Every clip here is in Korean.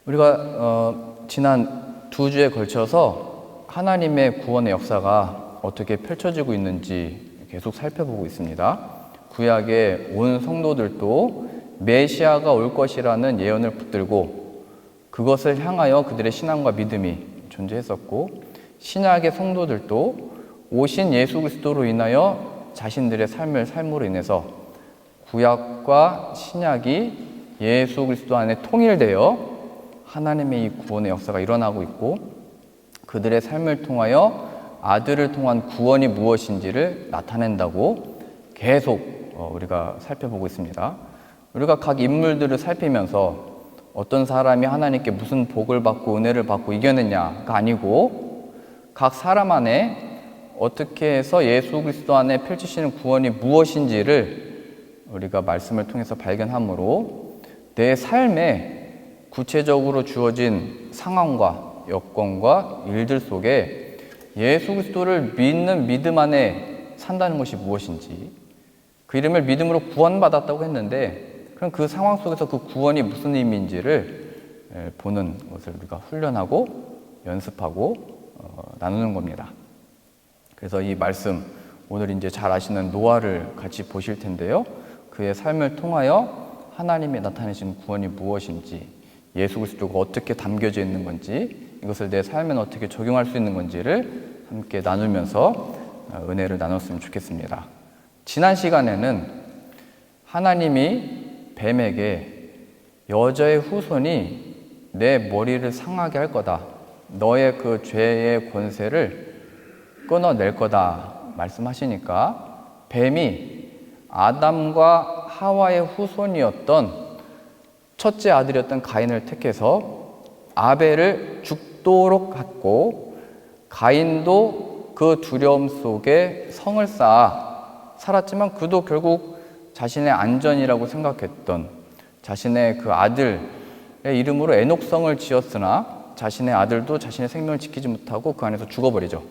우리가 지난 2주에 걸쳐서 하나님의 구원의 역사가 어떻게 펼쳐지고 있는지 계속 살펴보고 있습니다. 구약의 온 성도들도 메시아가 올 것이라는 예언을 붙들고 그것을 향하여 그들의 신앙과 믿음이 존재했었고, 신약의 성도들도 오신 예수 그리스도로 인하여 자신들의 삶으로 인해서 구약과 신약이 예수 그리스도 안에 통일되어 하나님의 이 구원의 역사가 일어나고 있고, 그들의 삶을 통하여 아들을 통한 구원이 무엇인지를 나타낸다고 계속 우리가 살펴보고 있습니다. 우리가 각 인물들을 살피면서 어떤 사람이 하나님께 무슨 복을 받고 은혜를 받고 이겨냈냐가 아니고, 각 사람 안에 어떻게 해서 예수 그리스도 안에 펼치시는 구원이 무엇인지를 우리가 말씀을 통해서 발견함으로 내 삶에 구체적으로 주어진 상황과 여건과 일들 속에 예수 그리스도를 믿는 믿음 안에 산다는 것이 무엇인지, 그 이름을 믿음으로 구원받았다고 했는데 그럼 그 상황 속에서 그 구원이 무슨 의미인지를 보는 것을 우리가 훈련하고 연습하고 나누는 겁니다. 그래서 이 말씀, 오늘 이제 잘 아시는 노아를 같이 보실 텐데요. 그의 삶을 통하여 하나님이 나타내신 구원이 무엇인지, 예수 그리스도가 어떻게 담겨져 있는 건지, 이것을 내 삶에 어떻게 적용할 수 있는 건지를 함께 나누면서 은혜를 나눴으면 좋겠습니다. 지난 시간에는 하나님이 뱀에게 여자의 후손이 내 머리를 상하게 할 거다, 너의 그 죄의 권세를 끊어낼 거다 말씀하시니까, 뱀이 아담과 하와의 후손이었던 첫째 아들이었던 가인을 택해서 아벨을 죽도록 했고, 가인도 그 두려움 속에 성을 쌓아 살았지만 그도 결국 자신의 안전이라고 생각했던 자신의 그 아들의 이름으로 에녹성을 지었으나 자신의 아들도 자신의 생명을 지키지 못하고 그 안에서 죽어버리죠.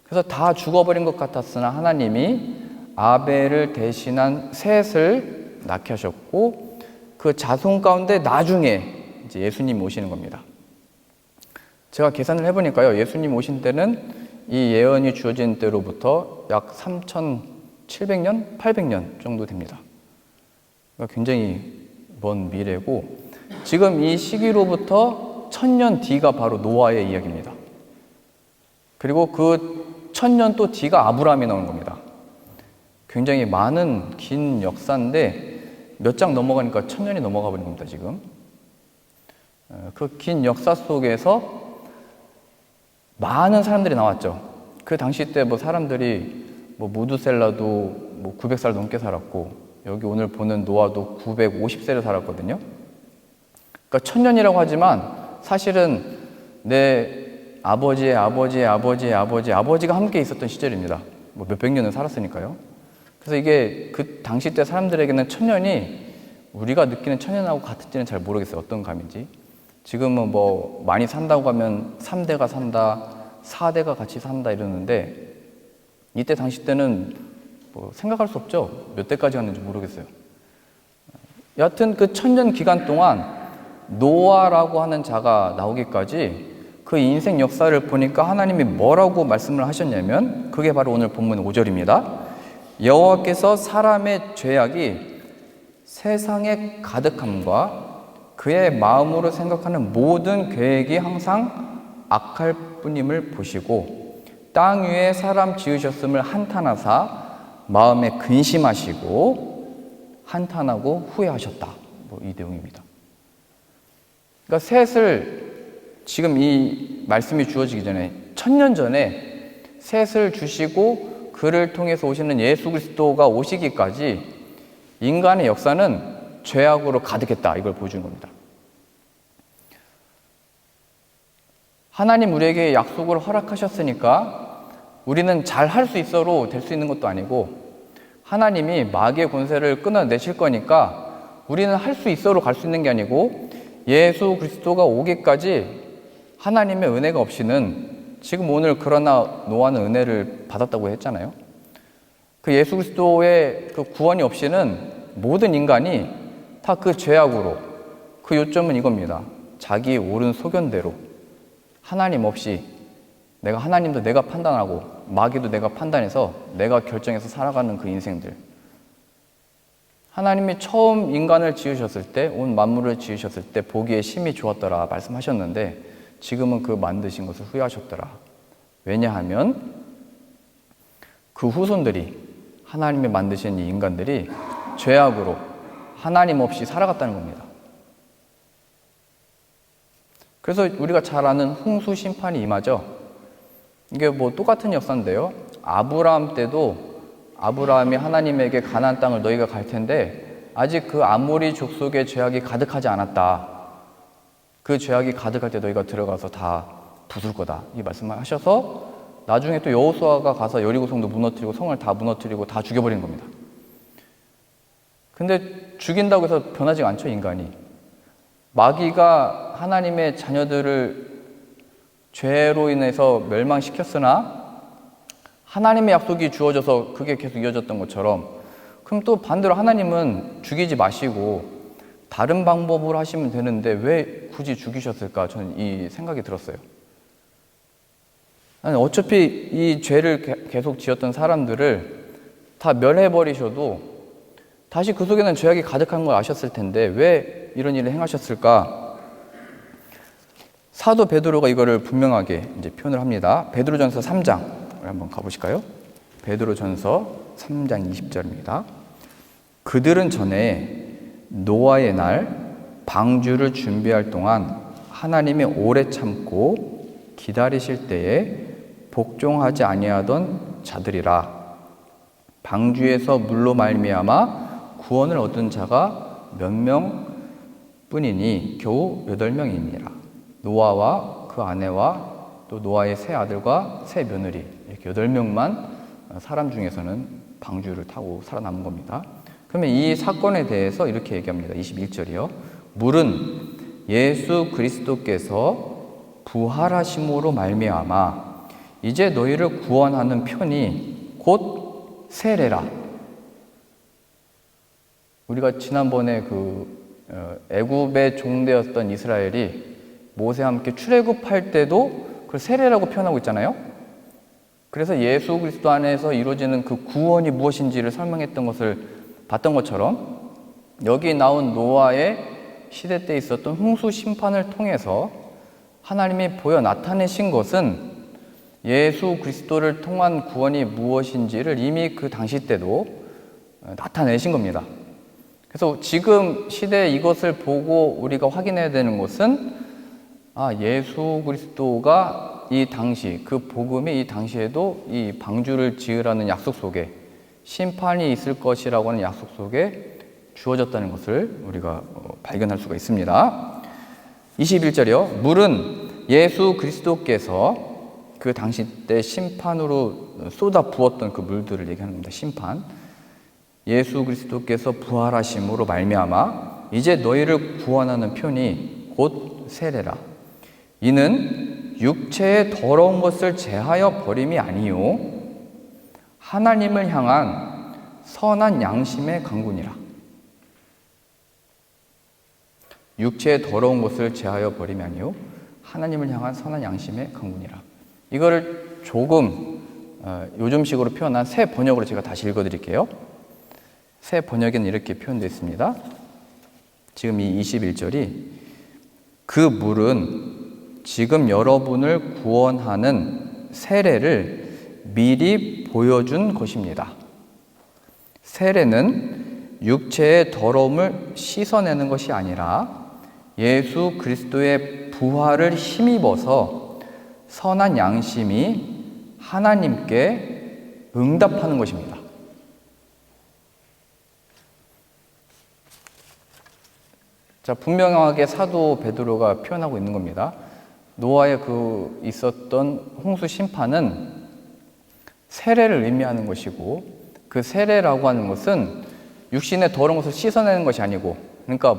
그래서 다 죽어버린 것 같았으나 하나님이 아벨을 대신한 셋을 낳게 하셨고, 그 자손 가운데 나중에 이제 예수님 오시는 겁니다. 제가 계산을 해보니까요, 예수님 오신 때는 이 예언이 주어진 때로부터 약 3,700년, 800년 정도 됩니다. 그러니까 굉장히 먼 미래고, 지금 이 시기로부터 1000년 뒤가 바로 노아의 이야기입니다. 그리고 그 1000년 또 뒤가 아브라함이 나오는 겁니다. 굉장히 많은 긴 역사인데 몇 장 넘어가니까 1000년이 넘어가 버린 겁니다, 지금. 그 긴 역사 속에서 많은 사람들이 나왔죠. 그 당시 때 사람들이 무두셀라도 900살 넘게 살았고, 여기 오늘 보는 노아도 950세를 살았거든요. 그러니까 1000년이라고 하지만 사실은 내 아버지의 아버지의 아버지의 아버지가 함께 있었던 시절입니다. 몇백 년을 살았으니까요. 그래서 이게 그 당시 때 사람들에게는 1000년이 우리가 느끼는 1000년하고 같은지는 잘 모르겠어요. 어떤 감인지. 지금은 많이 산다고 하면 3대가 산다, 4대가 같이 산다 이러는데, 이때 당시 때는 생각할 수 없죠. 몇 대까지 갔는지 모르겠어요. 여하튼 그 1000년 기간 동안 노아라고 하는 자가 나오기까지 그 인생 역사를 보니까 하나님이 뭐라고 말씀을 하셨냐면, 그게 바로 오늘 본문 5절입니다. 여호와께서 사람의 죄악이 세상에 가득함과 그의 마음으로 생각하는 모든 계획이 항상 악할 뿐임을 보시고 땅 위에 사람 지으셨음을 한탄하사 마음에 근심하시고 한탄하고 후회하셨다. 이 내용입니다. 그러니까 셋을, 지금 이 말씀이 주어지기 전에 1000년 전에 셋을 주시고 그를 통해서 오시는 예수 그리스도가 오시기까지 인간의 역사는 죄악으로 가득했다, 이걸 보여주는 겁니다. 하나님 우리에게 약속을 허락하셨으니까 우리는 잘 할 수 있어로 될 수 있는 것도 아니고, 하나님이 마귀의 권세를 끊어내실 거니까 우리는 할 수 있어로 갈 수 있는 게 아니고, 예수 그리스도가 오기까지 하나님의 은혜가 없이는, 지금 오늘 그러나 노아는 은혜를 받았다고 했잖아요. 그 예수 그리스도의 그 구원이 없이는 모든 인간이 다 그 죄악으로, 그 요점은 이겁니다. 자기 옳은 소견대로 하나님 없이 하나님도 내가 판단하고 마귀도 내가 판단해서 내가 결정해서 살아가는 그 인생들. 하나님이 처음 인간을 지으셨을 때, 온 만물을 지으셨을 때 보기에 심히 좋았더라 말씀하셨는데 지금은 그 만드신 것을 후회하셨더라. 왜냐하면 그 후손들이 하나님이 만드신 이 인간들이 죄악으로 하나님 없이 살아갔다는 겁니다. 그래서 우리가 잘 아는 홍수 심판이 임하죠. 이게 뭐 똑같은 역사인데요. 아브라함 때도 아브라함이 하나님에게 가나안 땅을 너희가 갈 텐데 아직 그 아모리 족속의 죄악이 가득하지 않았다. 그 죄악이 가득할 때 너희가 들어가서 다 부술 거다. 이 말씀을 하셔서 나중에 또 여호수아가 가서 여리고성도 무너뜨리고 성을 다 무너뜨리고 다 죽여버리는 겁니다. 근데 죽인다고 해서 변하지 않죠, 인간이. 마귀가 하나님의 자녀들을 죄로 인해서 멸망시켰으나 하나님의 약속이 주어져서 그게 계속 이어졌던 것처럼, 그럼 또 반대로 하나님은 죽이지 마시고 다른 방법으로 하시면 되는데 왜 굳이 죽이셨을까? 저는 이 생각이 들었어요. 아니, 어차피 이 죄를 계속 지었던 사람들을 다 멸해버리셔도 다시 그 속에는 죄악이 가득한 걸 아셨을 텐데 왜 이런 일을 행하셨을까? 사도 베드로가 이거를 분명하게 이제 표현을 합니다. 베드로전서 3장 한번 가보실까요? 베드로전서 3장 20절입니다. 그들은 전에 노아의 날 방주를 준비할 동안 하나님이 오래 참고 기다리실 때에 복종하지 아니하던 자들이라. 방주에서 물로 말미암아 구원을 얻은 자가 몇 명뿐이니 겨우 8명이니라. 노아와 그 아내와 또 노아의 세 아들과 세 며느리, 이렇게 8명만 사람 중에서는 방주를 타고 살아남은 겁니다. 그러면 이 사건에 대해서 이렇게 얘기합니다. 21절이요. 물은 예수 그리스도께서 부활하심으로 말미암아 이제 너희를 구원하는 편이 곧 세례라. 우리가 지난번에 애굽의 종되었던 이스라엘이 모세와 함께 출애굽할 때도 그걸 세례라고 표현하고 있잖아요. 그래서 예수 그리스도 안에서 이루어지는 그 구원이 무엇인지를 설명했던 것을 봤던 것처럼 여기 나온 노아의 시대 때 있었던 홍수 심판을 통해서 하나님이 보여 나타내신 것은 예수 그리스도를 통한 구원이 무엇인지를 이미 그 당시 때도 나타내신 겁니다. 그래서 지금 시대에 이것을 보고 우리가 확인해야 되는 것은 예수 그리스도가 이 당시, 그 복음이 이 당시에도 이 방주를 지으라는 약속 속에 심판이 있을 것이라고 하는 약속 속에 주어졌다는 것을 우리가 발견할 수가 있습니다. 21절이요. 물은 예수 그리스도께서 그 당시 때 심판으로 쏟아 부었던 그 물들을 얘기하는 겁니다. 심판. 예수 그리스도께서 부활하심으로 말미암아 이제 너희를 구원하는 편이 곧 세례라. 이는 육체의 더러운 것을 제하여 버림이 아니요 하나님을 향한 선한 양심의 강군이라. 육체의 더러운 것을 제하여 버림이 아니요 하나님을 향한 선한 양심의 강군이라. 이거를 조금 요즘식으로 표현한 새 번역으로 제가 다시 읽어드릴게요. 새 번역에는 이렇게 표현되어 있습니다. 지금 이 21절이 그 물은 지금 여러분을 구원하는 세례를 미리 보여준 것입니다. 세례는 육체의 더러움을 씻어내는 것이 아니라 예수 그리스도의 부활을 힘입어서 선한 양심이 하나님께 응답하는 것입니다. 자, 분명하게 사도 베드로가 표현하고 있는 겁니다. 노아의 있었던 홍수 심판은 세례를 의미하는 것이고, 그 세례라고 하는 것은 육신의 더러운 것을 씻어내는 것이 아니고, 그러니까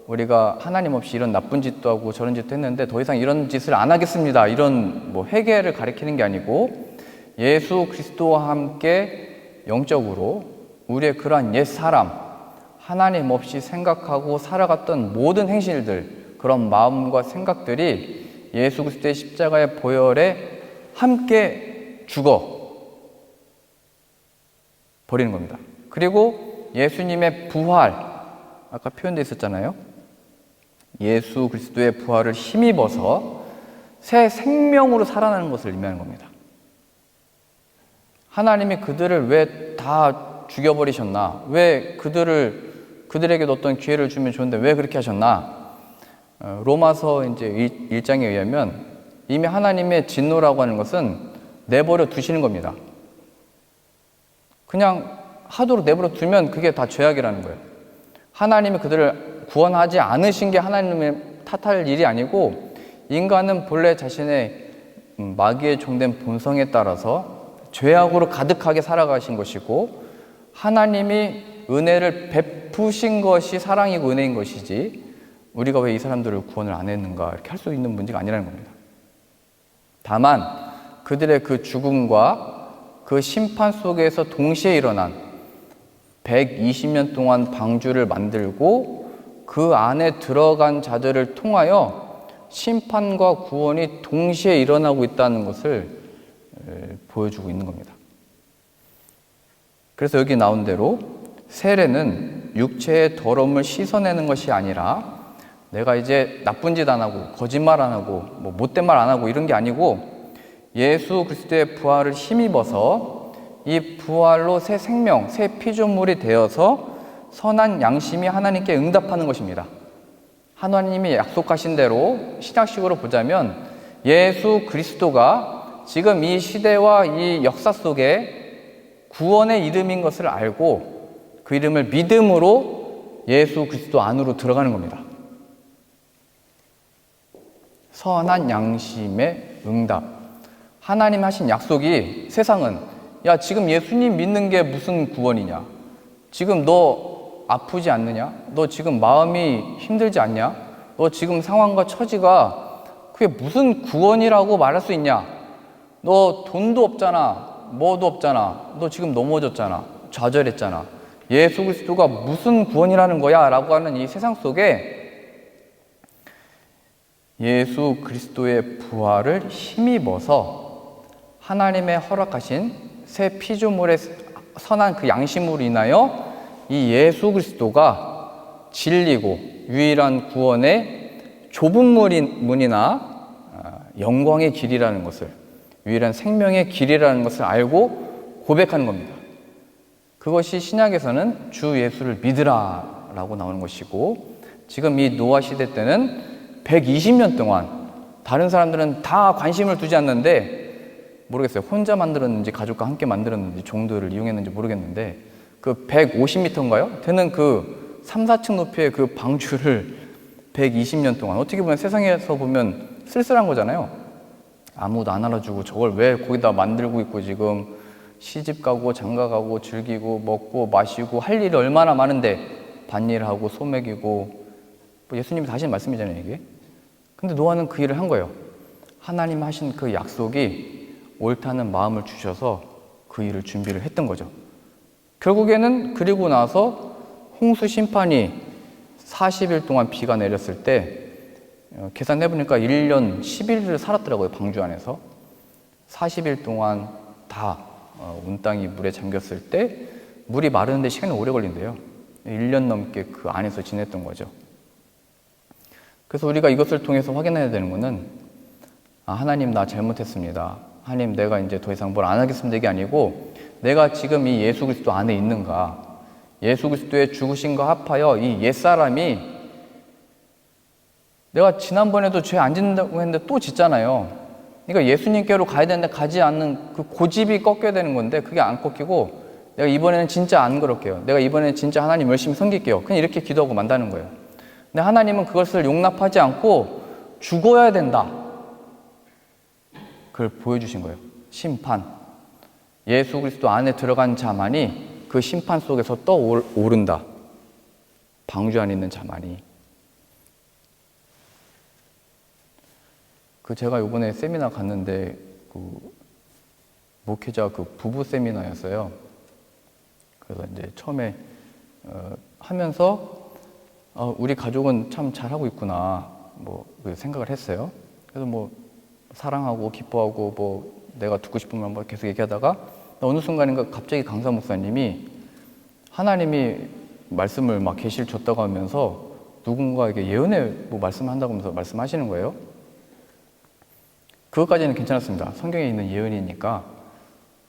우리가 하나님 없이 이런 나쁜 짓도 하고 저런 짓도 했는데 더 이상 이런 짓을 안 하겠습니다, 이런 회개를 가리키는 게 아니고, 예수 그리스도와 함께 영적으로 우리의 그러한 옛 사람, 하나님 없이 생각하고 살아갔던 모든 행실들, 그런 마음과 생각들이 예수 그리스도의 십자가의 보혈에 함께 죽어 버리는 겁니다. 그리고 예수님의 부활, 아까 표현되어 있었잖아요. 예수 그리스도의 부활을 힘입어서 새 생명으로 살아나는 것을 의미하는 겁니다. 하나님이 그들을 왜 다 죽여버리셨나? 왜 그들에게 어떤 기회를 주면 좋은데 왜 그렇게 하셨나? 로마서 이제 1장에 의하면 이미 하나님의 진노라고 하는 것은 내버려 두시는 겁니다. 그냥 하도록 내버려 두면 그게 다 죄악이라는 거예요. 하나님이 그들을 구원하지 않으신 게 하나님의 탓할 일이 아니고 인간은 본래 자신의 마귀의 종된 본성에 따라서 죄악으로 가득하게 살아가신 것이고 하나님이 은혜를 베푸신 것이 사랑이고 은혜인 것이지 우리가 왜 이 사람들을 구원을 안 했는가 이렇게 할 수 있는 문제가 아니라는 겁니다. 다만 그들의 그 죽음과 그 심판 속에서 동시에 일어난 120년 동안 방주를 만들고 그 안에 들어간 자들을 통하여 심판과 구원이 동시에 일어나고 있다는 것을 보여주고 있는 겁니다. 그래서 여기 나온 대로 세례는 육체의 더러움을 씻어내는 것이 아니라 내가 이제 나쁜 짓 안 하고 거짓말 안 하고 뭐 못된 말 안 하고 이런 게 아니고 예수 그리스도의 부활을 힘입어서 이 부활로 새 생명, 새 피조물이 되어서 선한 양심이 하나님께 응답하는 것입니다. 하나님이 약속하신 대로 신약식으로 보자면 예수 그리스도가 지금 이 시대와 이 역사 속에 구원의 이름인 것을 알고 그 이름을 믿음으로 예수 그리스도 안으로 들어가는 겁니다. 선한 양심의 응답. 하나님 하신 약속이 세상은 야 지금 예수님 믿는 게 무슨 구원이냐? 지금 너 아프지 않느냐? 너 지금 마음이 힘들지 않냐? 너 지금 상황과 처지가 그게 무슨 구원이라고 말할 수 있냐? 너 돈도 없잖아. 뭐도 없잖아. 너 지금 넘어졌잖아. 좌절했잖아. 예수 그리스도가 무슨 구원이라는 거야? 라고 하는 이 세상 속에 예수 그리스도의 부활을 힘입어서 하나님의 허락하신 새 피조물의 선한 그 양심으로 인하여 이 예수 그리스도가 진리고 유일한 구원의 좁은 문이나 영광의 길이라는 것을 유일한 생명의 길이라는 것을 알고 고백하는 겁니다. 그것이 신약에서는 주 예수를 믿으라 라고 나오는 것이고 지금 이 노아 시대 때는 120년 동안 다른 사람들은 다 관심을 두지 않는데 모르겠어요. 혼자 만들었는지 가족과 함께 만들었는지 종들을 이용했는지 모르겠는데 그 150m인가요? 되는 그 3, 4층 높이의 그 방주를 120년 동안 어떻게 보면 세상에서 보면 쓸쓸한 거잖아요. 아무도 안 알아주고 저걸 왜 거기다 만들고 있고 지금 시집 가고 장가 가고 즐기고 먹고 마시고 할 일이 얼마나 많은데 밭일하고 소 먹이고 뭐 예수님이 하신 말씀이잖아요 이게. 근데 노아는 그 일을 한 거예요. 하나님 하신 그 약속이 옳다는 마음을 주셔서 그 일을 준비를 했던 거죠. 결국에는 그리고 나서 홍수 심판이 40일 동안 비가 내렸을 때 계산해보니까 1년 10일을 살았더라고요. 방주 안에서 40일 동안 다 온 땅이 물에 잠겼을 때 물이 마르는데 시간이 오래 걸린대요. 1년 넘게 그 안에서 지냈던 거죠. 그래서 우리가 이것을 통해서 확인해야 되는 것은 하나님 나 잘못했습니다. 하나님 내가 이제 더 이상 뭘 안 하겠습니다. 이게 아니고 내가 지금 이 예수 그리스도 안에 있는가, 예수 그리스도의 죽으심과 합하여 이 옛사람이 내가 지난번에도 죄 안 짓는다고 했는데 또 짓잖아요. 그러니까 예수님께로 가야 되는데 가지 않는 그 고집이 꺾여야 되는 건데 그게 안 꺾이고 내가 이번에는 진짜 안 그럴게요. 내가 이번에는 진짜 하나님 열심히 섬길게요. 그냥 이렇게 기도하고 만다는 거예요. 근데 하나님은 그것을 용납하지 않고 죽어야 된다. 그걸 보여주신 거예요. 심판. 예수 그리스도 안에 들어간 자만이 그 심판 속에서 떠오른다. 방주 안에 있는 자만이. 제가 이번에 세미나 갔는데 목회자 부부 세미나였어요. 그래서 이제 처음에 하면서 우리 가족은 참 잘하고 있구나. 그 생각을 했어요. 그래서 사랑하고 기뻐하고 내가 듣고 싶은 말 계속 얘기하다가 어느 순간인가 갑자기 강사 목사님이 하나님이 말씀을 계시를 줬다고 하면서 누군가에게 예언의 말씀을 한다고 하면서 말씀하시는 거예요. 그것까지는 괜찮았습니다. 성경에 있는 예언이니까.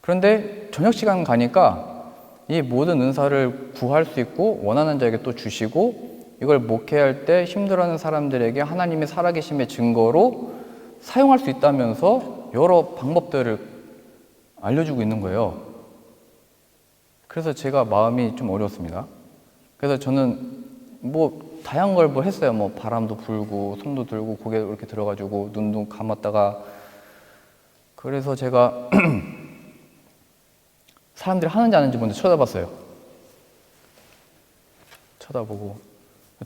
그런데 저녁 시간 가니까 이 모든 은사를 구할 수 있고 원하는 자에게 또 주시고 이걸 목회할 때 힘들어하는 사람들에게 하나님의 살아계심의 증거로 사용할 수 있다면서 여러 방법들을 알려주고 있는 거예요. 그래서 제가 마음이 좀 어려웠습니다. 그래서 저는 다양한 걸 했어요. 바람도 불고 손도 들고 고개 이렇게 들어가지고 눈도 감았다가 그래서 제가 사람들이 하는지 안 하는지 먼저 쳐다봤어요. 쳐다보고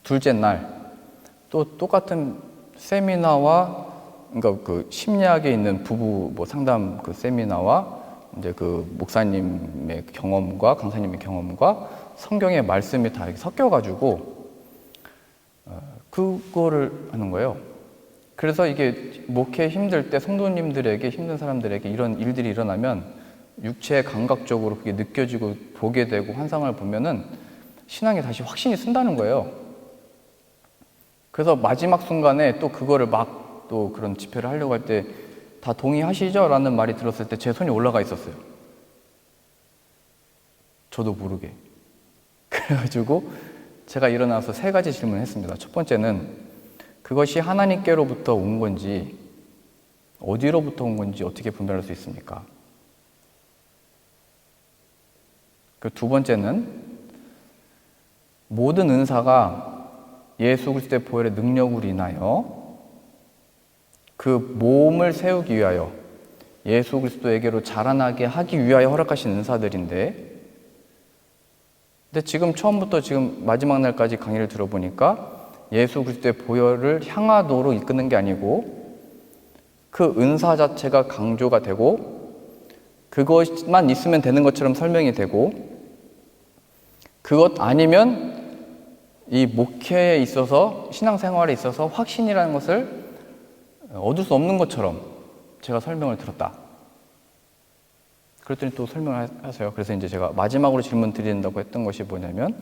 둘째 날 또 똑같은 세미나와 그러니까 그 심리학에 있는 부부 상담 그 세미나와 이제 그 목사님의 경험과 강사님의 경험과 성경의 말씀이 다 이렇게 섞여가지고 그거를 하는 거예요. 그래서 이게 목회 힘들 때 성도님들에게 힘든 사람들에게 이런 일들이 일어나면 육체 감각적으로 그게 느껴지고 보게 되고 환상을 보면은 신앙에 다시 확신이 쓴다는 거예요. 그래서 마지막 순간에 또 그거를 또 그런 집회를 하려고 할 때 다 동의하시죠? 라는 말이 들었을 때 제 손이 올라가 있었어요. 저도 모르게. 그래가지고 제가 일어나서 3가지 질문을 했습니다. 첫 번째는 그것이 하나님께로부터 온 건지 어디로부터 온 건지 어떻게 분별할 수 있습니까? 그 두 번째는 모든 은사가 예수 그리스도의 보혈의 능력으로 인하여 그 몸을 세우기 위하여 예수 그리스도에게로 자라나게 하기 위하여 허락하신 은사들인데 근데 지금 처음부터 지금 마지막 날까지 강의를 들어보니까 예수 그리스도의 보혈을 향하도록 이끄는 게 아니고 그 은사 자체가 강조가 되고 그것만 있으면 되는 것처럼 설명이 되고 그것 아니면 이 목회에 있어서 신앙생활에 있어서 확신이라는 것을 얻을 수 없는 것처럼 제가 설명을 들었다. 그랬더니 또 설명을 하세요. 그래서 이제 제가 마지막으로 질문 드린다고 했던 것이 뭐냐면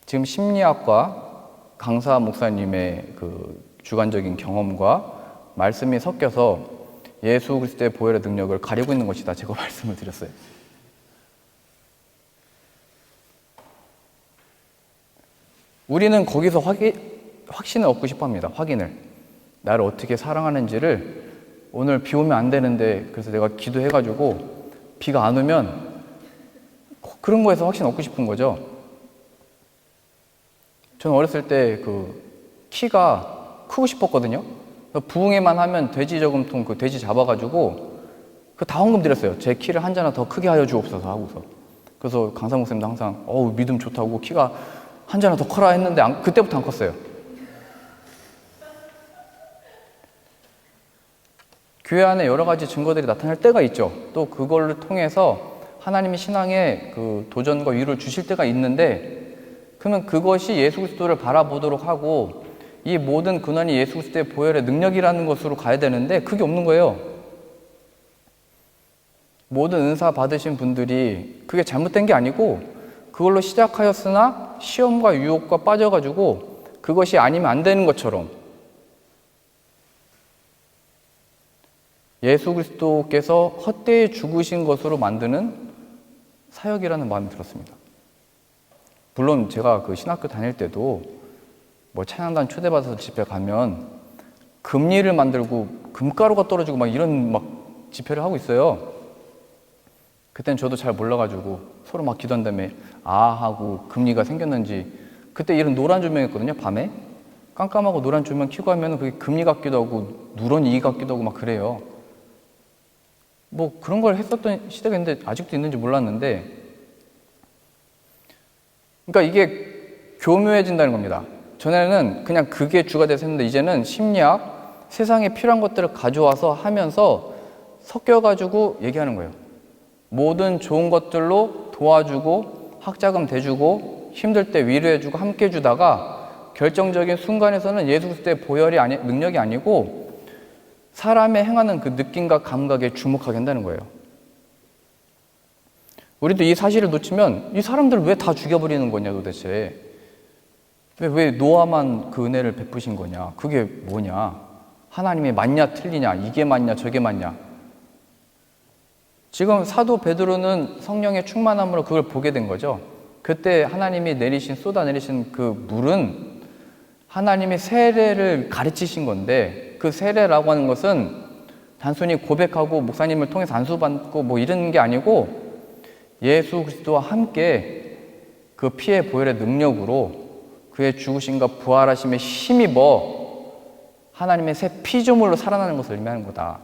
지금 심리학과 강사 목사님의 그 주관적인 경험과 말씀이 섞여서 예수 그리스도의 보혈의 능력을 가리고 있는 것이다. 제가 말씀을 드렸어요. 우리는 거기서 확신을 얻고 싶어 합니다. 확인을. 나를 어떻게 사랑하는지를 오늘 비 오면 안 되는데 그래서 내가 기도해가지고 비가 안 오면 그런 거에서 확신 얻고 싶은 거죠. 저는 어렸을 때 그 키가 크고 싶었거든요. 부흥회만 하면 돼지 저금통 그 돼지 잡아가지고 그 다 헌금 드렸어요. 제 키를 한 자나 더 크게 하여 주옵소서 하고서. 그래서 강사 목사님도 항상 믿음 좋다고 키가 한 자나 더 커라 했는데 그때부터 안 컸어요. 교회 안에 여러 가지 증거들이 나타날 때가 있죠. 또 그걸 통해서 하나님이 신앙에 그 도전과 위로를 주실 때가 있는데 그러면 그것이 예수 그리스도를 바라보도록 하고 이 모든 근원이 예수 그리스도의 보혈의 능력이라는 것으로 가야 되는데 그게 없는 거예요. 모든 은사 받으신 분들이 그게 잘못된 게 아니고 그걸로 시작하였으나 시험과 유혹과 빠져가지고 그것이 아니면 안 되는 것처럼 예수 그리스도께서 헛되이 죽으신 것으로 만드는 사역이라는 마음이 들었습니다. 물론 제가 그 신학교 다닐 때도 찬양단 초대받아서 집회 가면 금리를 만들고 금가루가 떨어지고 이런 집회를 하고 있어요. 그때는 저도 잘 몰라가지고 서로 기도한 다음에 하고 금리가 생겼는지 그때 이런 노란 조명이었거든요. 밤에 깜깜하고 노란 조명 켜고 하면 그게 금리 같기도 하고 누런 이기 같기도 하고 그래요. 그런 걸 했었던 시대가 있는데 아직도 있는지 몰랐는데 그러니까 이게 교묘해진다는 겁니다. 전에는 그냥 그게 주가 돼서 했는데 이제는 심리학, 세상에 필요한 것들을 가져와서 하면서 섞여가지고 얘기하는 거예요. 모든 좋은 것들로 도와주고 학자금 대주고 힘들 때 위로해주고 함께 해주다가 결정적인 순간에서는 예수 그리스도의 보혈이 능력이 아니고 사람의 행하는 그 느낌과 감각에 주목하게 한다는 거예요. 우리도 이 사실을 놓치면 이 사람들 왜 다 죽여버리는 거냐 도대체. 왜 노아만 그 은혜를 베푸신 거냐. 그게 뭐냐. 하나님이 맞냐 틀리냐. 이게 맞냐 저게 맞냐. 지금 사도 베드로는 성령의 충만함으로 그걸 보게 된 거죠. 그때 하나님이 쏟아내리신 그 물은 하나님의 세례를 가르치신 건데, 그 세례라고 하는 것은 단순히 고백하고 목사님을 통해서 안수받고 뭐 이런 게 아니고 예수 그리스도와 함께 그 피의 보혈의 능력으로 그의 죽으심과 부활하심에 힘입어 하나님의 새 피조물로 살아나는 것을 의미하는 거다.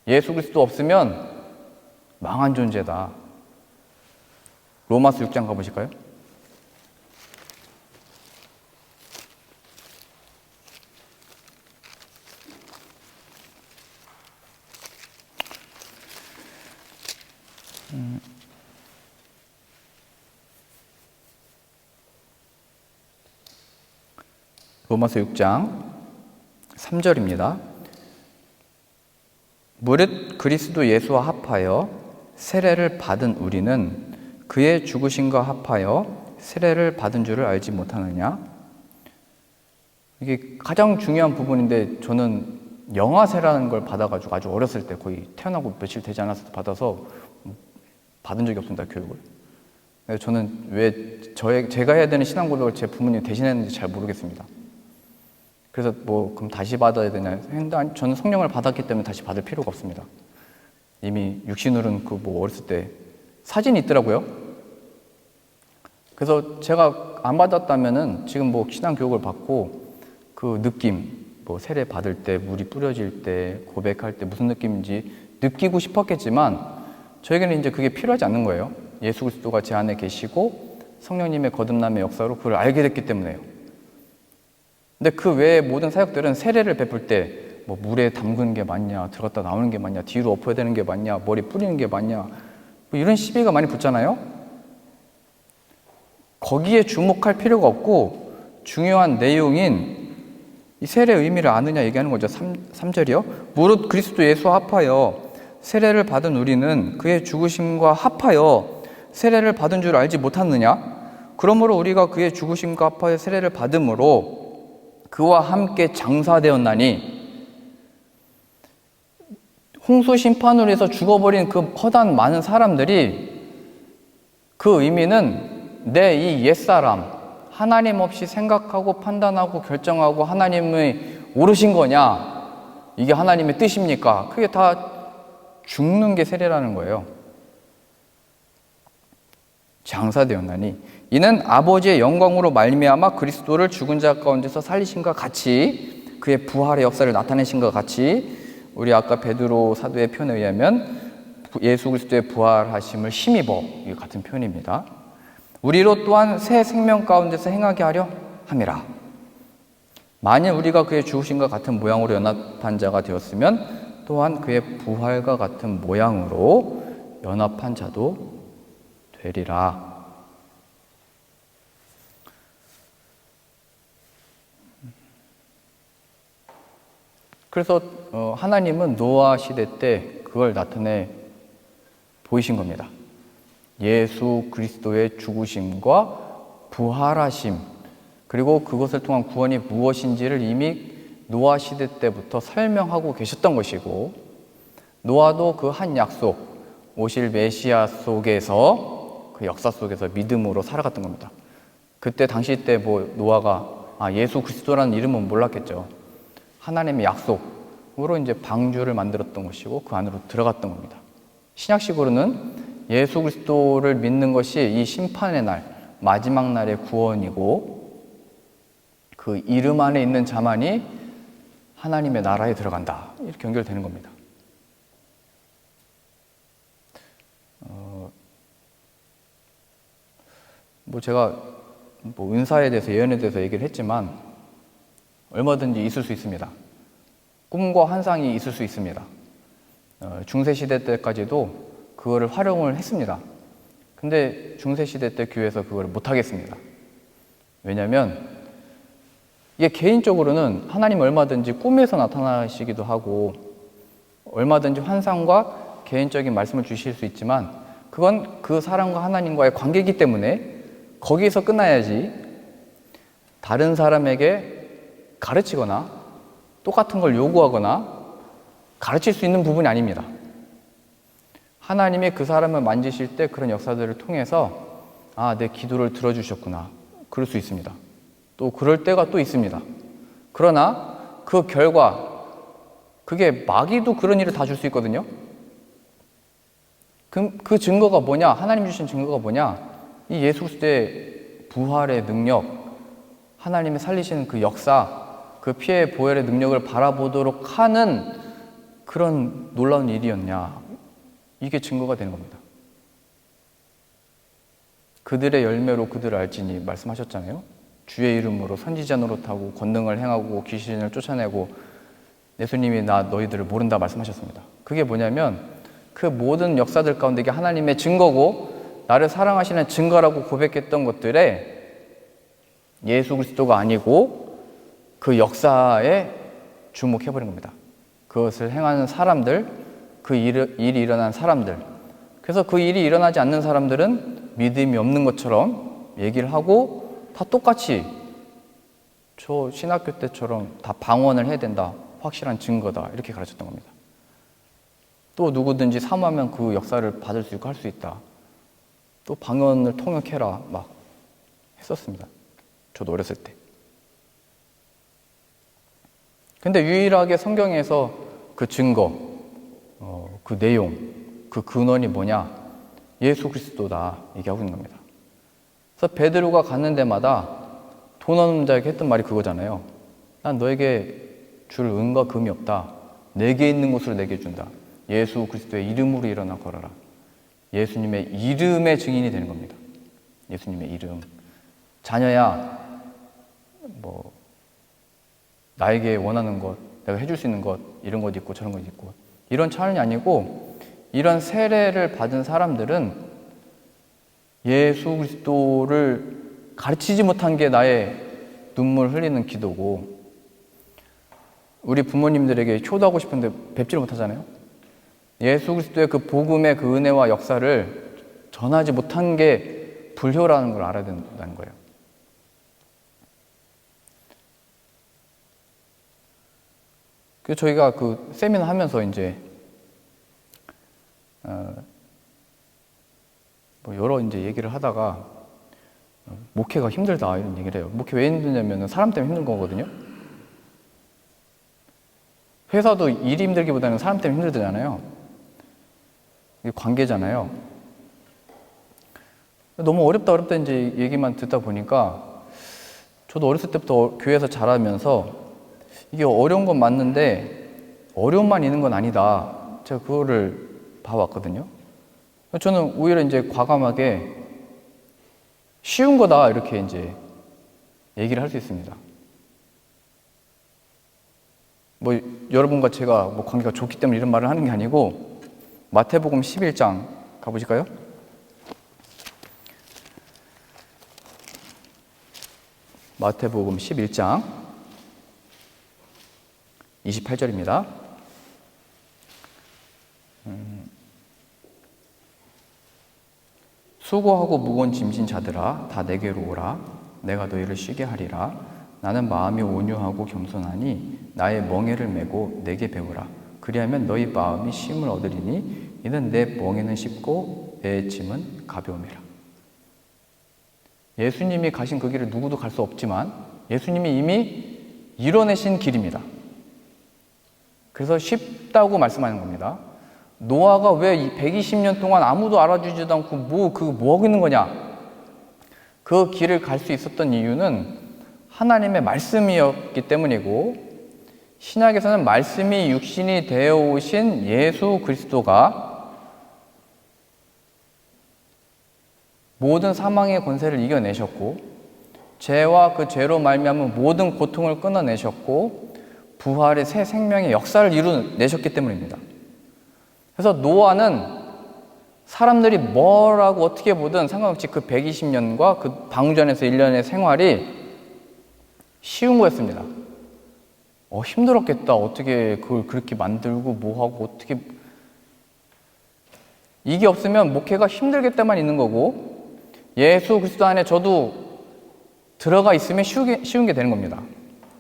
예수 그리스도 없으면 망한 존재다. 로마서 6장 가보실까요? 로마서 6장 3절입니다. 무릇 그리스도 예수와 합하여 세례를 받은 우리는 그의 죽으심과 합하여 세례를 받은 줄을 알지 못하느냐? 이게 가장 중요한 부분인데, 저는 영아세라는 걸 받아가지고 아주 어렸을 때, 거의 태어나고 며칠 되지 않았을 때 받아서 받은 적이 없습니다, 교육을. 그래서 저는 왜 제가 해야 되는 신앙 고백을 제 부모님이 대신했는지 잘 모르겠습니다. 그래서 그럼 다시 받아야 되냐? 저는 성령을 받았기 때문에 다시 받을 필요가 없습니다. 이미 육신으로는 어렸을 때 사진이 있더라고요. 그래서 제가 안 받았다면은 지금 신앙 교육을 받고 그 느낌, 세례 받을 때, 물이 뿌려질 때, 고백할 때 무슨 느낌인지 느끼고 싶었겠지만 저에게는 이제 그게 필요하지 않는 거예요. 예수 그리스도가 제 안에 계시고 성령님의 거듭남의 역사로 그걸 알게 됐기 때문에요. 근데 그 외에 모든 사역들은 세례를 베풀 때 물에 담그는 게 맞냐, 들어갔다 나오는 게 맞냐, 뒤로 엎어야 되는 게 맞냐, 머리 뿌리는 게 맞냐, 이런 시비가 많이 붙잖아요. 거기에 주목할 필요가 없고 중요한 내용인 이 세례의 의미를 아느냐 얘기하는 거죠. 3절이요. 무릇 그리스도 예수와 합하여 세례를 받은 우리는 그의 죽으심과 합하여 세례를 받은 줄 알지 못하느냐? 그러므로 우리가 그의 죽으심과 합하여 세례를 받음으로 그와 함께 장사되었나니, 홍수 심판으로 해서 죽어버린 그 허다한 많은 사람들이, 그 의미는 내 이 옛사람, 하나님 없이 생각하고 판단하고 결정하고 하나님의 오르신 거냐, 이게 하나님의 뜻입니까? 그게 다 죽는 게 세례라는 거예요. 장사되었나니 이는 아버지의 영광으로 말미암아 그리스도를 죽은 자 가운데서 살리신과 같이, 그의 부활의 역사를 나타내신과 같이, 우리 아까 베드로 사도의 표현에 의하면 예수 그리스도의 부활하심을 힘입어, 이 같은 표현입니다. 우리로 또한 새 생명 가운데서 행하게 하려 함이라. 만일 우리가 그의 죽으심과 같은 모양으로 연합한 자가 되었으면 또한 그의 부활과 같은 모양으로 연합한 자도 되리라. 그래서 하나님은 노아 시대 때 그걸 나타내 보이신 겁니다. 예수 그리스도의 죽으심과 부활하심, 그리고 그것을 통한 구원이 무엇인지를 이미 노아 시대 때부터 설명하고 계셨던 것이고, 노아도 그 한 약속, 오실 메시아 속에서, 그 역사 속에서 믿음으로 살아갔던 겁니다. 그때 당시 때 노아가 예수 그리스도라는 이름은 몰랐겠죠. 하나님의 약속으로 이제 방주를 만들었던 것이고 그 안으로 들어갔던 겁니다. 신약식으로는 예수 그리스도를 믿는 것이 이 심판의 날, 마지막 날의 구원이고, 그 이름 안에 있는 자만이 하나님의 나라에 들어간다, 이렇게 연결되는 겁니다. 제가 은사에 대해서, 예언에 대해서 얘기를 했지만 얼마든지 있을 수 있습니다. 꿈과 환상이 있을 수 있습니다. 중세시대 때까지도 그거를 활용을 했습니다. 근데 중세시대 때 교회에서 그걸 못하겠습니다. 왜냐하면 이게 개인적으로는 하나님 얼마든지 꿈에서 나타나시기도 하고 얼마든지 환상과 개인적인 말씀을 주실 수 있지만 그건 그 사람과 하나님과의 관계이기 때문에 거기서 끝나야지 다른 사람에게 가르치거나 똑같은 걸 요구하거나 가르칠 수 있는 부분이 아닙니다. 하나님이 그 사람을 만지실 때 그런 역사들을 통해서 내 기도를 들어주셨구나. 그럴 수 있습니다. 또 그럴 때가 또 있습니다. 그러나 그 결과, 그게 마귀도 그런 일을 다 줄 수 있거든요. 그 증거가 뭐냐? 하나님 주신 증거가 뭐냐? 이 예수 그리스도의 부활의 능력, 하나님의 살리시는 그 역사, 그 피해 보혈의 능력을 바라보도록 하는 그런 놀라운 일이었냐? 이게 증거가 되는 겁니다. 그들의 열매로 그들을 알지니 말씀하셨잖아요. 주의 이름으로 선지자 노릇하고 권능을 행하고 귀신을 쫓아내고 예수님이 나 너희들을 모른다 말씀하셨습니다. 그게 뭐냐면 그 모든 역사들 가운데 이게 하나님의 증거고 나를 사랑하시는 증거라고 고백했던 것들에 예수 그리스도가 아니고 그 역사에 주목해버린 겁니다. 그것을 행하는 사람들, 그 일이 일어난 사람들. 그래서 그 일이 일어나지 않는 사람들은 믿음이 없는 것처럼 얘기를 하고 다 똑같이 저 신학교 때처럼 다 방언을 해야 된다. 확실한 증거다. 이렇게 가르쳤던 겁니다. 또 누구든지 사모하면 그 역사를 받을 수 있고 할 수 있다. 또 방언을 통역해라. 막 했었습니다. 저도 어렸을 때. 근데 유일하게 성경에서 그 증거, 그 내용, 그 근원이 뭐냐? 예수 그리스도다. 얘기하고 있는 겁니다. 그래서 베드로가 가는 데마다 돈 없는 자에게 했던 말이 그거잖아요. 난 너에게 줄 은과 금이 없다. 내게 있는 것으로 내게 준다. 예수 그리스도의 이름으로 일어나 걸어라. 예수님의 이름의 증인이 되는 겁니다. 예수님의 이름. 자녀야, 나에게 원하는 것, 내가 해줄 수 있는 것, 이런 것 있고 저런 것 있고 이런 차원이 아니고 이런 세례를 받은 사람들은 예수 그리스도를 가르치지 못한 게 나의 눈물 흘리는 기도고 우리 부모님들에게 효도하고 싶은데 뵙지를 못하잖아요. 예수 그리스도의 그 복음의 그 은혜와 역사를 전하지 못한 게 불효라는 걸 알아야 된다는 거예요. 그래서 저희가 그 세미나 하면서 이제 여러 이제 얘기를 하다가 목회가 힘들다 이런 얘기를 해요. 목회 왜 힘드냐면 사람 때문에 힘든 거거든요. 회사도 일이 힘들기보다는 사람 때문에 힘들잖아요. 이게 관계잖아요. 너무 어렵다 이제 얘기만 듣다 보니까 저도 어렸을 때부터 교회에서 자라면서 이게 어려운 건 맞는데 어려움만 있는 건 아니다. 제가 그거를 봐왔거든요. 저는 오히려 이제 과감하게 쉬운 거다 이렇게 이제 얘기를 할 수 있습니다. 여러분과 제가 관계가 좋기 때문에 이런 말을 하는 게 아니고 마태복음 11장 가보실까요? 마태복음 11장 28절입니다. 수고하고 무거운 짐진 자들아 다 내게로 오라. 내가 너희를 쉬게 하리라. 나는 마음이 온유하고 겸손하니 나의 멍에를 메고 내게 배우라. 그리하면 너희 마음이 쉼을 얻으리니 이는 내 멍에는 쉽고 내 짐은 가벼움이라. 예수님이 가신 그 길을 누구도 갈 수 없지만 예수님이 이미 이뤄내신 길입니다. 그래서 쉽다고 말씀하는 겁니다. 노아가 왜 120년 동안 아무도 알아주지도 않고 뭐 하고 있는 거냐? 그 길을 갈 수 있었던 이유는 하나님의 말씀이었기 때문이고 신약에서는 말씀이 육신이 되어 오신 예수 그리스도가 모든 사망의 권세를 이겨내셨고 죄와 그 죄로 말미암은 모든 고통을 끊어내셨고 부활의 새 생명의 역사를 이루내셨기 때문입니다. 그래서 노아는 사람들이 뭐라고 어떻게 보든 상관없이 그 120년과 그 방주안에서 1년의 생활이 쉬운 거였습니다. 힘들었겠다. 어떻게 그걸 그렇게 만들고 뭐하고 어떻게. 이게 없으면 목회가 힘들겠다만 있는 거고, 예수 그리스도 안에 저도 들어가 있으면 쉬운 게 되는 겁니다.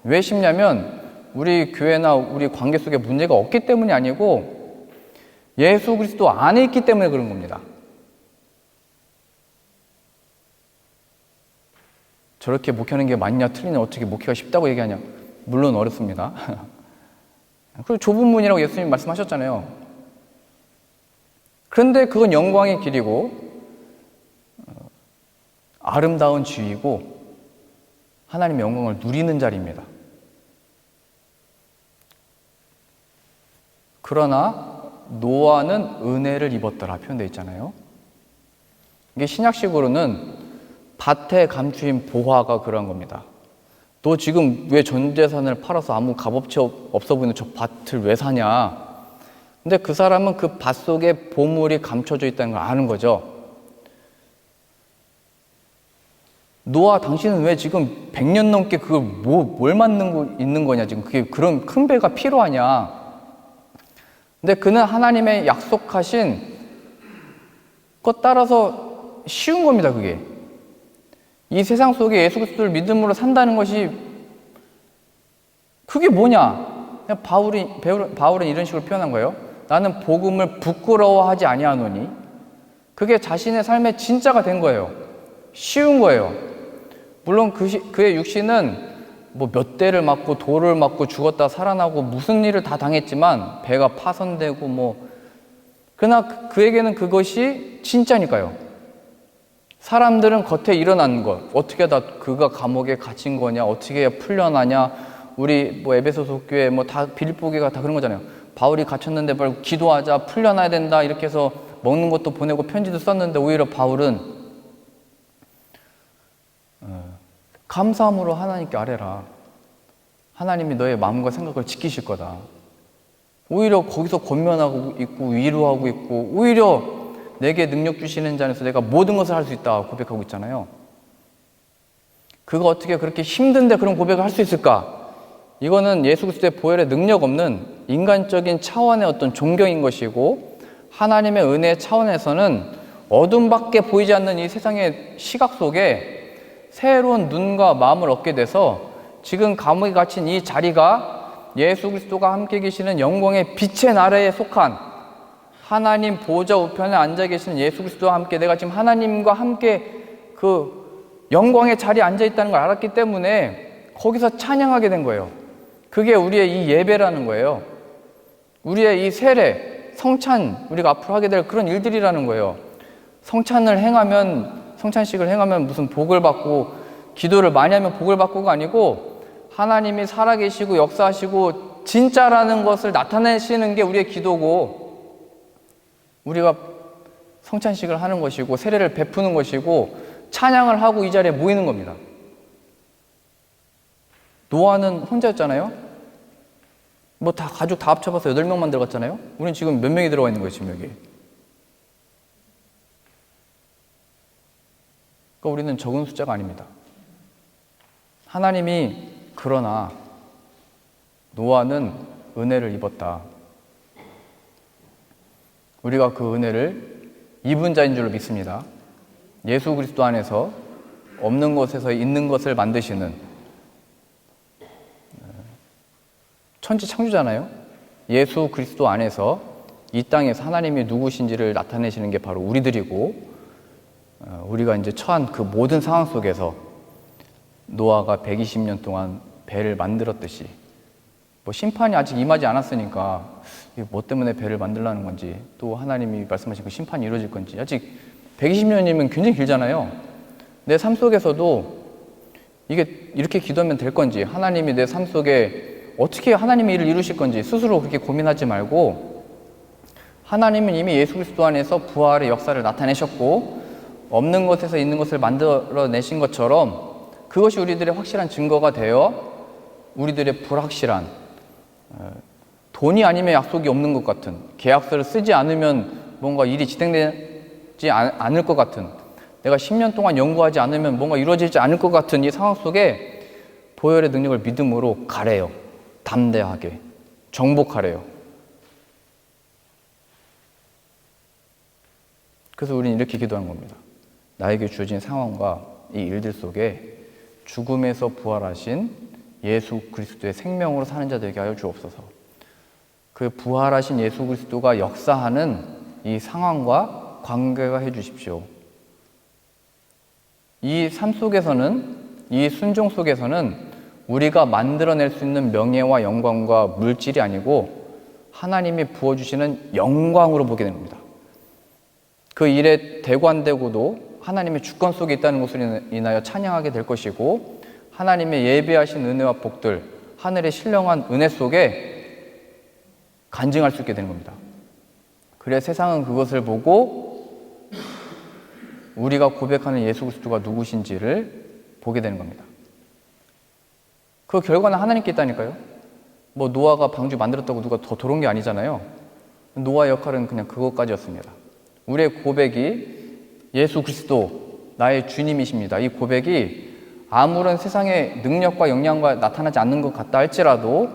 왜 쉽냐면 우리 교회나 우리 관계 속에 문제가 없기 때문이 아니고 예수 그리스도 안에 있기 때문에 그런 겁니다. 저렇게 목회하는 게 맞냐 틀리냐, 어떻게 목회가 쉽다고 얘기하냐. 물론 어렵습니다. 그리고 좁은 문이라고 예수님 말씀하셨잖아요. 그런데 그건 영광의 길이고 아름다운 지위고 하나님의 영광을 누리는 자리입니다. 그러나 노아는 은혜를 입었더라 표현되어 있잖아요. 이게 신약식으로는 밭에 감추인 보화가 그러한 겁니다. 너 지금 왜 전 재산을 팔아서 아무 값어치 없어 보이는 저 밭을 왜 사냐? 근데 그 사람은 그 밭 속에 보물이 감춰져 있다는 걸 아는 거죠. 노아, 당신은 왜 지금 100년 넘게 그걸 뭘 만들고 있는 거냐? 지금 그게 그런 큰 배가 필요하냐? 근데 그는 하나님의 약속하신 것 따라서 쉬운 겁니다, 그게. 이 세상 속에 예수 그리스도를 믿음으로 산다는 것이 그게 뭐냐? 그냥 바울은 이런 식으로 표현한 거예요. 나는 복음을 부끄러워하지 아니하노니. 그게 자신의 삶의 진짜가 된 거예요. 쉬운 거예요. 물론 그의 육신은 뭐 몇 대를 맞고 돌을 맞고 죽었다 살아나고 무슨 일을 다 당했지만 배가 파손되고 그러나 그에게는 그것이 진짜니까요. 사람들은 겉에 일어난 것, 어떻게 다 그가 감옥에 갇힌 거냐, 어떻게 해야 풀려나냐, 우리 에베소서 교회 다 빌립보교가 다 그런 거잖아요. 바울이 갇혔는데 빨리 기도하자, 풀려나야 된다, 이렇게 해서 먹는 것도 보내고 편지도 썼는데 오히려 바울은 감사함으로 하나님께 아뢰라. 하나님이 너의 마음과 생각을 지키실 거다. 오히려 거기서 권면하고 있고 위로하고 있고 오히려 내게 능력 주시는 자 안에서 내가 모든 것을 할 수 있다 고백하고 있잖아요. 그가 어떻게 그렇게 힘든데 그런 고백을 할 수 있을까? 이거는 예수 그리스도의 보혈의 능력 없는 인간적인 차원의 어떤 존경인 것이고, 하나님의 은혜 차원에서는 어둠밖에 보이지 않는 이 세상의 시각 속에 새로운 눈과 마음을 얻게 돼서 지금 감옥에 갇힌 이 자리가 예수 그리스도가 함께 계시는 영광의 빛의 나라에 속한 하나님 보좌 우편에 앉아 계시는 예수 그리스도와 함께 내가 지금 하나님과 함께 그 영광의 자리에 앉아 있다는 걸 알았기 때문에 거기서 찬양하게 된 거예요. 그게 우리의 이 예배라는 거예요. 우리의 이 세례, 성찬, 우리가 앞으로 하게 될 그런 일들이라는 거예요. 성찬식을 행하면 무슨 복을 받고 기도를 많이 하면 복을 받고가 아니고 하나님이 살아계시고 역사하시고 진짜라는 것을 나타내시는 게 우리의 기도고, 우리가 성찬식을 하는 것이고 세례를 베푸는 것이고 찬양을 하고 이 자리에 모이는 겁니다. 노아는 혼자였잖아요. 다 가족 다 합쳐봐서 8명만 들어갔잖아요. 우리는 지금 몇 명이 들어가 있는 거예요, 지금 여기. 그러니까 우리는 적은 숫자가 아닙니다. 하나님이 그러나 노아는 은혜를 입었다. 우리가 그 은혜를 입은 자인 줄로 믿습니다. 예수 그리스도 안에서 없는 것에서 있는 것을 만드시는 천지 창조잖아요. 예수 그리스도 안에서 이 땅에서 하나님이 누구신지를 나타내시는 게 바로 우리들이고, 우리가 이제 처한 그 모든 상황 속에서 노아가 120년 동안 배를 만들었듯이 심판이 아직 임하지 않았으니까 뭐 때문에 배를 만들라는 건지, 또 하나님이 말씀하신 그 심판이 이루어질 건지, 아직 120년이면 굉장히 길잖아요. 내 삶 속에서도 이게 이렇게 기도하면 될 건지, 하나님이 내 삶 속에 어떻게 하나님의 일을 이루실 건지 스스로 그렇게 고민하지 말고, 하나님은 이미 예수 그리스도 안에서 부활의 역사를 나타내셨고 없는 것에서 있는 것을 만들어내신 것처럼 그것이 우리들의 확실한 증거가 되어 우리들의 불확실한, 돈이 아니면 약속이 없는 것 같은, 계약서를 쓰지 않으면 뭔가 일이 진행되지 않을 것 같은, 내가 10년 동안 연구하지 않으면 뭔가 이루어지지 않을 것 같은 이 상황 속에 보혈의 능력을 믿음으로 가래요. 담대하게 정복하래요. 그래서 우리는 이렇게 기도하는 겁니다. 나에게 주어진 상황과 이 일들 속에 죽음에서 부활하신 예수 그리스도의 생명으로 사는 자 되게 하여 주옵소서. 그 부활하신 예수 그리스도가 역사하는 이 상황과 관계가 해 주십시오. 이 삶 속에서는, 이 순종 속에서는 우리가 만들어낼 수 있는 명예와 영광과 물질이 아니고 하나님이 부어주시는 영광으로 보게 됩니다. 그 일에 되고 안 되고도 하나님의 주권 속에 있다는 것을 인하여 찬양하게 될 것이고, 하나님의 예비하신 은혜와 복들, 하늘의 신령한 은혜 속에 간증할 수 있게 되는 겁니다. 그래 세상은 그것을 보고 우리가 고백하는 예수 그리스도가 누구신지를 보게 되는 겁니다. 그 결과는 하나님께 있다니까요. 뭐 노아가 방주 만들었다고 누가 더 도른 게 아니잖아요. 노아의 역할은 그냥 그것까지였습니다. 우리의 고백이 예수 그리스도 나의 주님이십니다. 이 고백이 아무런 세상의 능력과 역량과 나타나지 않는 것 같다 할지라도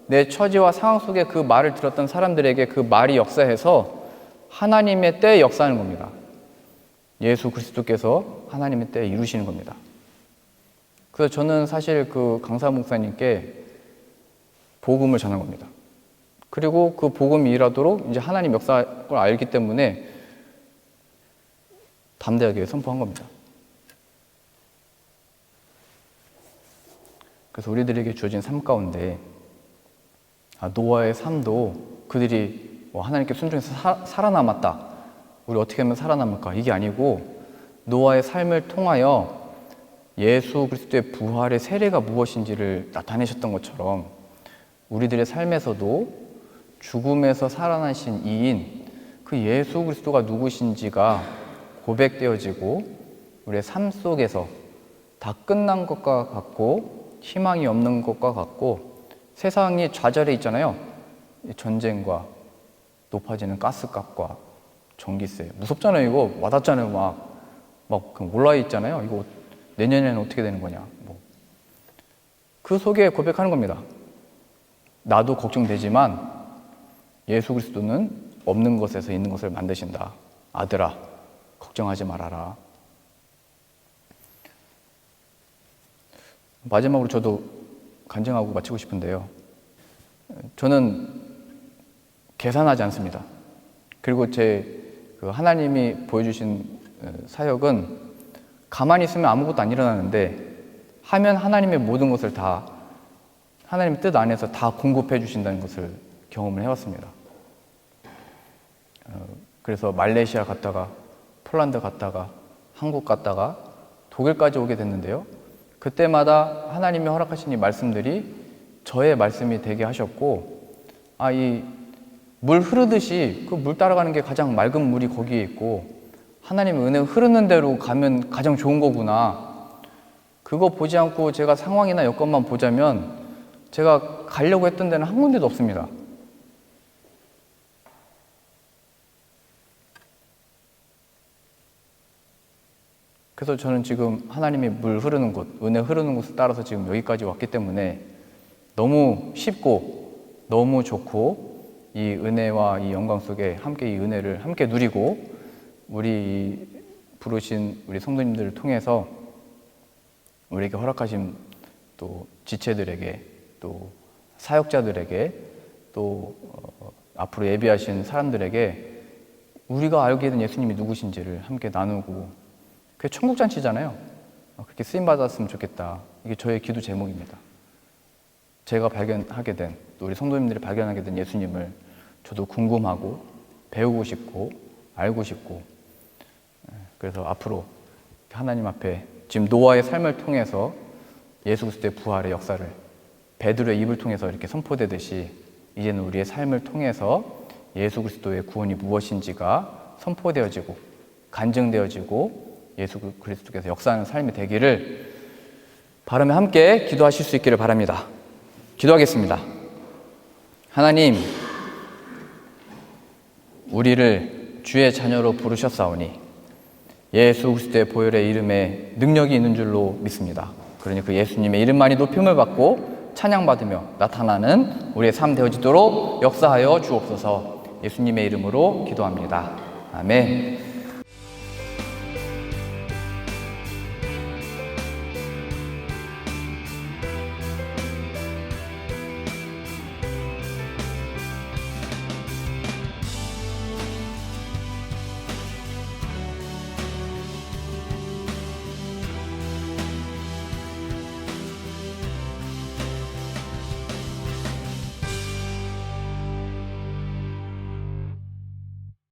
내 처지와 상황 속에 그 말을 들었던 사람들에게 그 말이 역사해서 하나님의 때에 역사하는 겁니다. 예수 그리스도께서 하나님의 때에 이루시는 겁니다. 그래서 저는 사실 그 강사 목사님께 복음을 전한 겁니다. 그리고 그 복음이 일하도록 이제 하나님 역사를 알기 때문에 담대하게 선포한 겁니다. 그래서 우리들에게 주어진 삶 가운데 노아의 삶도 그들이 하나님께 순종해서 살아남았다. 우리 어떻게 하면 살아남을까? 이게 아니고 노아의 삶을 통하여 예수 그리스도의 부활의 세례가 무엇인지를 나타내셨던 것처럼 우리들의 삶에서도 죽음에서 살아나신 이인 그 예수 그리스도가 누구신지가 고백되어지고 우리의 삶 속에서 다 끝난 것과 같고 희망이 없는 것과 같고 세상이 좌절해 있잖아요. 전쟁과 높아지는 가스값과 전기세 무섭잖아요. 이거 와닿잖아요. 막 올라 있잖아요. 이거 내년에는 어떻게 되는 거냐. 그 속에 고백하는 겁니다. 나도 걱정되지만 예수 그리스도는 없는 것에서 있는 것을 만드신다. 아들아, 걱정하지 말아라. 마지막으로 저도 간증하고 마치고 싶은데요. 저는 계산하지 않습니다. 그리고 그 하나님이 보여주신 사역은 가만히 있으면 아무것도 안 일어나는데 하면 하나님의 모든 것을 다 하나님의 뜻 안에서 다 공급해 주신다는 것을 경험을 해왔습니다. 그래서 말레이시아 갔다가 폴란드 갔다가 한국 갔다가 독일까지 오게 됐는데요. 그때마다 하나님이 허락하신 이 말씀들이 저의 말씀이 되게 하셨고, 이 물 흐르듯이 그 물 따라가는 게 가장 맑은 물이 거기에 있고 하나님의 은혜 흐르는 대로 가면 가장 좋은 거구나. 그거 보지 않고 제가 상황이나 여건만 보자면 제가 가려고 했던 데는 한 군데도 없습니다. 그래서 저는 지금 하나님의 물 흐르는 곳, 은혜 흐르는 곳을 따라서 지금 여기까지 왔기 때문에 너무 쉽고 너무 좋고 이 은혜와 이 영광 속에 함께 이 은혜를 함께 누리고 우리 부르신 우리 성도님들을 통해서 우리에게 허락하신 또 지체들에게 또 사역자들에게 또 앞으로 예비하신 사람들에게 우리가 알게 된 예수님이 누구신지를 함께 나누고 그게 천국잔치잖아요. 그렇게 쓰임받았으면 좋겠다. 이게 저의 기도 제목입니다. 제가 발견하게 된, 또 우리 성도님들이 발견하게 된 예수님을 저도 궁금하고 배우고 싶고 알고 싶고 그래서 앞으로 하나님 앞에 지금 노아의 삶을 통해서 예수 그리스도의 부활의 역사를 베드로의 입을 통해서 이렇게 선포되듯이 이제는 우리의 삶을 통해서 예수 그리스도의 구원이 무엇인지가 선포되어지고 간증되어지고 예수 그리스도께서 역사하는 삶이 되기를 바라며 함께 기도하실 수 있기를 바랍니다. 기도하겠습니다. 하나님, 우리를 주의 자녀로 부르셨사오니 예수 그리스도의 보혈의 이름에 능력이 있는 줄로 믿습니다. 그러니 그 예수님의 이름만이 높임을 받고 찬양받으며 나타나는 우리의 삶 되어지도록 역사하여 주옵소서. 예수님의 이름으로 기도합니다. 아멘.